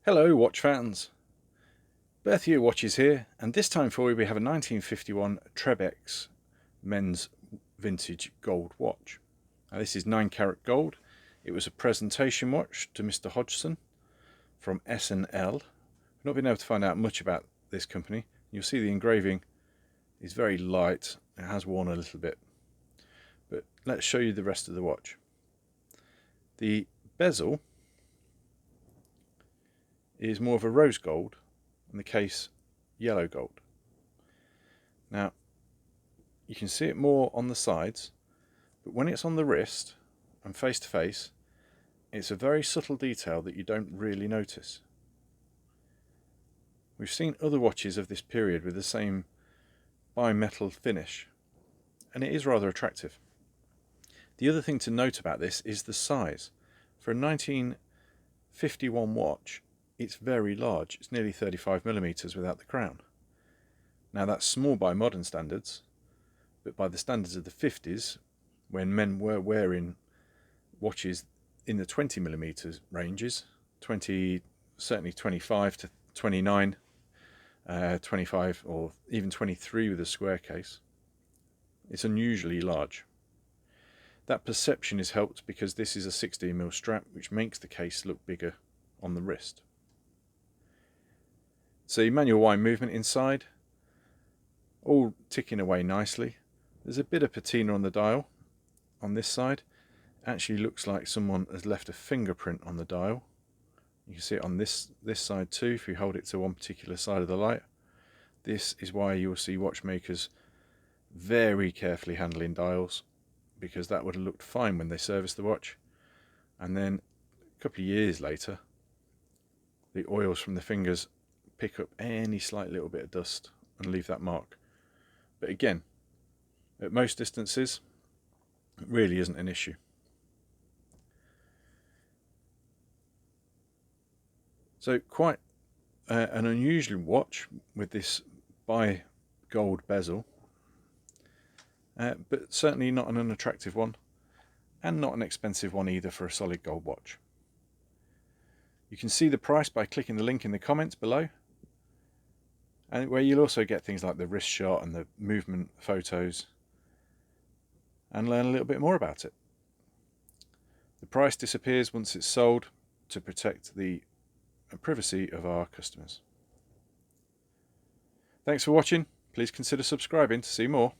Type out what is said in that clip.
Hello watch fans, Berthier Watches here, and this time for you we have a 1951 Trebex men's vintage gold watch. Now this is 9 carat gold. It was a presentation watch to Mr. Hodgson from S&L. I've not been able to find out much about this company. You'll see the engraving is very light, it has worn a little bit, but let's show you the rest of the watch. The bezel is more of a rose gold and the case yellow gold. Now you can see it more on the sides, but when it's on the wrist and face to face, it's a very subtle detail that you don't really notice. We've seen other watches of this period with the same bimetal finish, and it is rather attractive. The other thing to note about this is the size. For a 1951 watch, it's very large. It's nearly 35mm without the crown. Now that's small by modern standards, but by the standards of the 50s, when men were wearing watches in the 20mm ranges, certainly 25 to 29, 25 or even 23 with a square case, it's unusually large. That perception is helped because this is a 16mm strap, which makes the case look bigger on the wrist. See manual wind movement inside, all ticking away nicely. There's a bit of patina on the dial on this side. Actually looks like someone has left a fingerprint on the dial. You can see it on this side too if you hold it to one particular side of the light. This is why you'll see watchmakers very carefully handling dials, because that would have looked fine when they serviced the watch, and then a couple of years later the oils from the fingers pick up any slight little bit of dust and leave that mark. But again, at most distances it really isn't an issue. So quite an unusual watch with this gold bezel, but certainly not an unattractive one, and not an expensive one either for a solid gold watch. You can see the price by clicking the link in the comments below, and where you'll also get things like the wrist shot and the movement photos, and learn a little bit more about it. The price disappears once it's sold to protect the privacy of our customers. Thanks for watching. Please consider subscribing to see more.